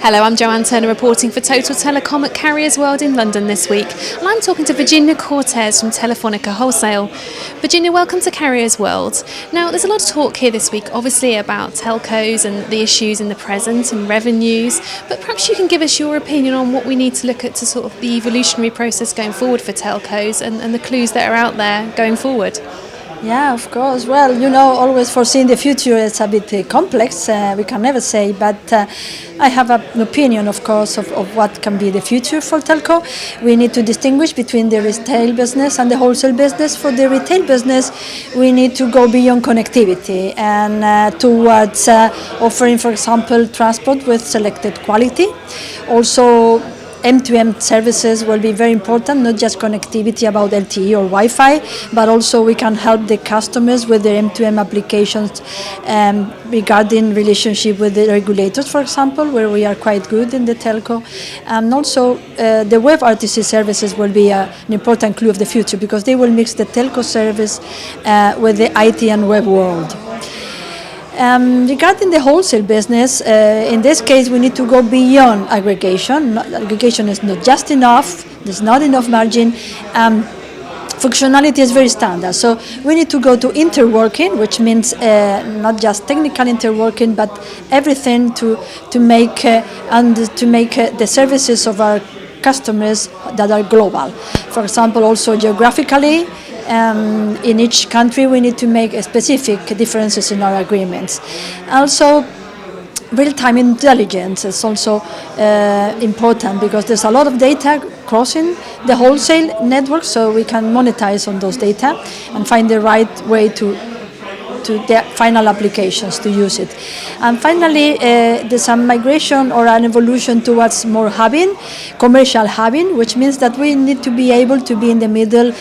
Hello, I'm Joanne Turner reporting for Total Telecom at Carriers World in London this week, and I'm talking to Virginia Cortes from Telefonica Wholesale. Virginia, welcome to Carriers World. Now, there's a lot of talk here this week, obviously, about telcos and the issues in the present and revenues, but perhaps you can give us your opinion on what we need to look at to sort of the evolutionary process going forward for telcos and the clues that are out there going forward. Yeah, of course. Well, always foreseeing the future is a bit complex. We can never say, but I have an opinion, of course, of what can be the future for telco. We need to distinguish between the retail business and the wholesale business. For the retail business, we need to go beyond connectivity and towards offering, for example, transport with selected quality. Also, M2M services will be very important, not just connectivity about LTE or Wi-Fi, but also we can help the customers with their M2M applications regarding relationship with the regulators, for example, where we are quite good in the telco. And also the web RTC services will be an important clue of the future because they will mix the telco service with the IT and web world. Regarding the wholesale business, in this case, we need to go beyond aggregation. Aggregation is not just enough. There's not enough margin. Functionality is very standard. So we need to go to interworking, which means not just technical interworking, but everything to make the services of our customers that are global. For example, also geographically. In each country, we need to make specific differences in our agreements. Also, real-time intelligence is also important because there's a lot of data crossing the wholesale network, so we can monetize on those data and find the right way to the final applications to use it. And finally, there's a migration or an evolution towards more hubbing, commercial hubbing, which means that we need to be able to be in the middle,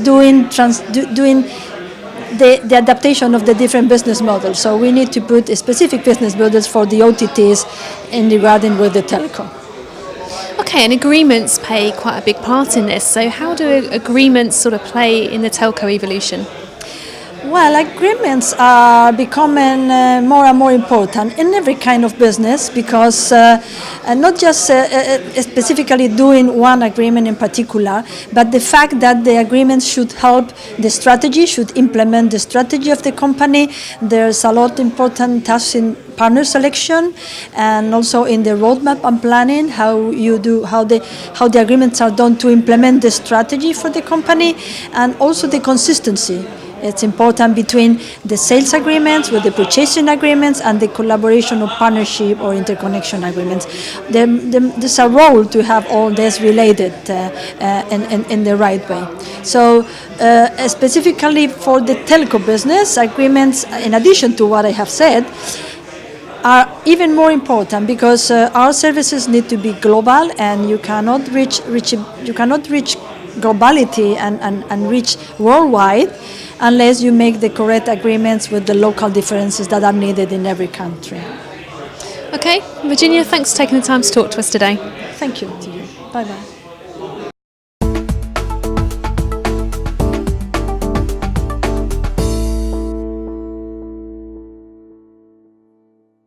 doing the adaptation of the different business models. So we need to put specific business models for the OTTs in regarding with the telecom. Okay, and agreements play quite a big part in this. So how do agreements sort of play in the telco evolution? Well, agreements are becoming more and more important in every kind of business because not just specifically doing one agreement in particular, but the fact that the agreements should help the strategy, should implement the strategy of the company. There's a lot of important tasks in partner selection and also in the roadmap and planning, how the agreements are done to implement the strategy for the company, and also the consistency. It's important between the sales agreements, with the purchasing agreements, and the collaboration or partnership or interconnection agreements. There's a role to have all this related in the right way. So specifically for the telco business, agreements, in addition to what I have said, are even more important because our services need to be global, and you cannot reach globality and reach worldwide unless you make the correct agreements with the local differences that are needed in every country. Okay, Virginia, thanks for taking the time to talk to us today. Thank you to you. Bye-bye.